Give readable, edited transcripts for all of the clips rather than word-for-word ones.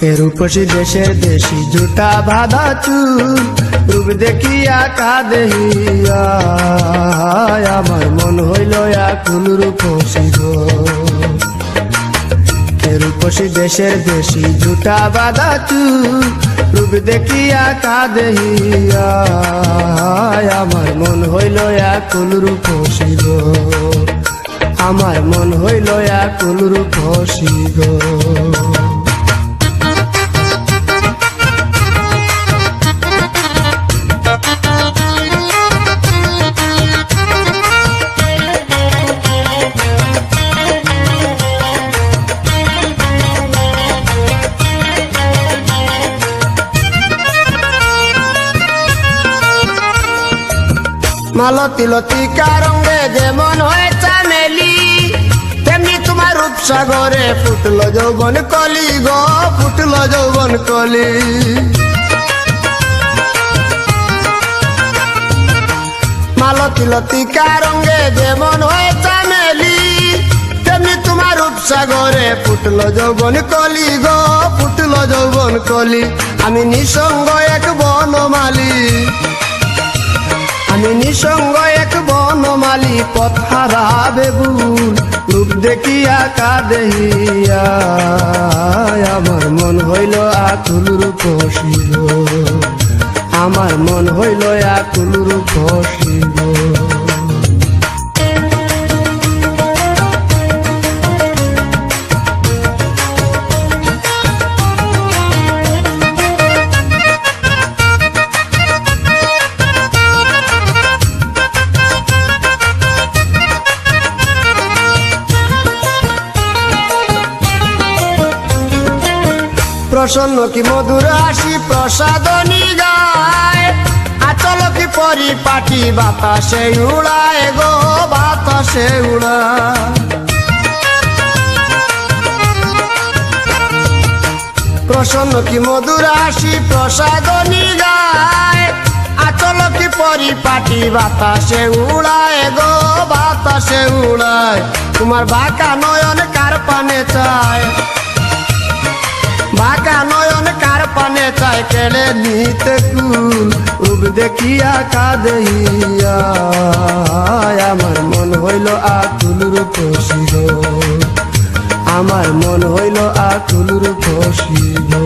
রূপসী দেশের দেশি জুটা বাঁধা চুল, রূপ দেখিয়া কাঁদিয়া আমার মন হইল আকুল রূপসী গো। রূপসী দেশের দেশি জুটা বাঁধা চুল, রূপ দেখিয়া কাঁদিয়া আমার মন হইল আকুল রূপসী গো। আমার মন হইল আকুল রূপসী গো। মালতী লতিকা রঙে যেমন হয় চামেলি, তেমনি তোমার রূপসাগরে ফুটল যৌবন কলি গো, ফুটল যৌবন কলি। মালতী লতিকা রঙে যেমন হয় চামেলি, তেমনি তোমার রূপসাগরে ফুটল যৌবন কলি গো, ফুটল যৌবন কলি। আমি নিঃসঙ্গ এক বনমালী, আমি নিঃসঙ্গ এক বনমালী, পথ হারা বেবুল, রূপ দেখিয়া কাঁদিয়া আমার মন হইল আকুল রূপসী গো। আমার মন হইল আকুল রূপসী গো। প্রসন্ন কি মধুর হাসি প্রসাদনী গায়, আচল কি পরিপাটি বাতাসে উড়ায় গো, বাতাসে উড়ায়। প্রসন্ন কি মধুর হাসি প্রসাদনী গায়, আচল কি পরিপাটি বাতাসে উড়ায় গো, বাতাসে উড়ায়। তোমার বাঁকা নয়ন কার পানে চায়, বাঁকা নয়ন কার পানে চায় কেড়ে নিতে কুল, রূপ দেখিয়া কাঁদিয়া আমার মন হইল আকুল রূপসী গো। আমার মন হইল আকুল রূপসী গো।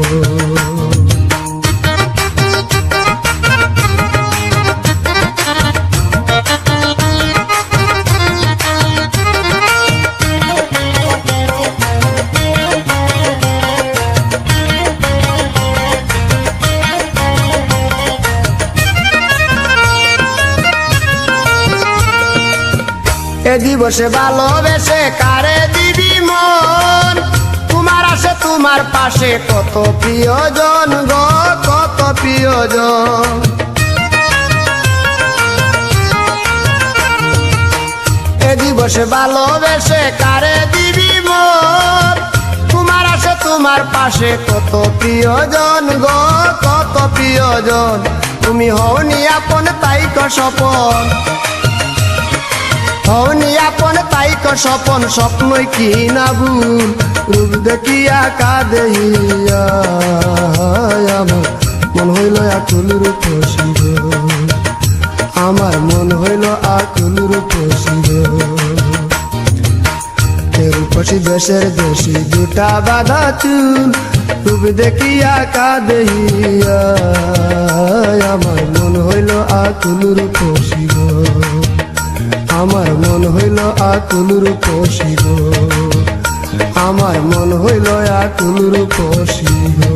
এ দিবসে ভালোবেসে কারে দিবি মন, তোমার আসে তোমার পাশে কত প্রিয়জন গো, কত প্রিয়জন। এ দিবসে ভালোবেসে কারে দিবি মন, তোমার আসে তোমার পাশে কত প্রিয়জন গো, কত প্রিয়জন। তুমি হওনি আপন তাইক স্বপন, হওনি আপন তাইক স্বপন, স্বপ্নই কি না ভুল, রূপ দেখিয়া কাঁদিয়া আমার মন হইল আকুল রূপসী গো। আমার মন হইল আকুল রূপসী গো। রূপসী দেশের দেশি জুটা বাঁধা চুল, রূপ দেখিয়া কাঁদিয়া আমার মন হইল আকুল রূপসী গো। আমার মন হইল আকুল রূপসী গো। আমার মন হইল আকুল রূপসী গো।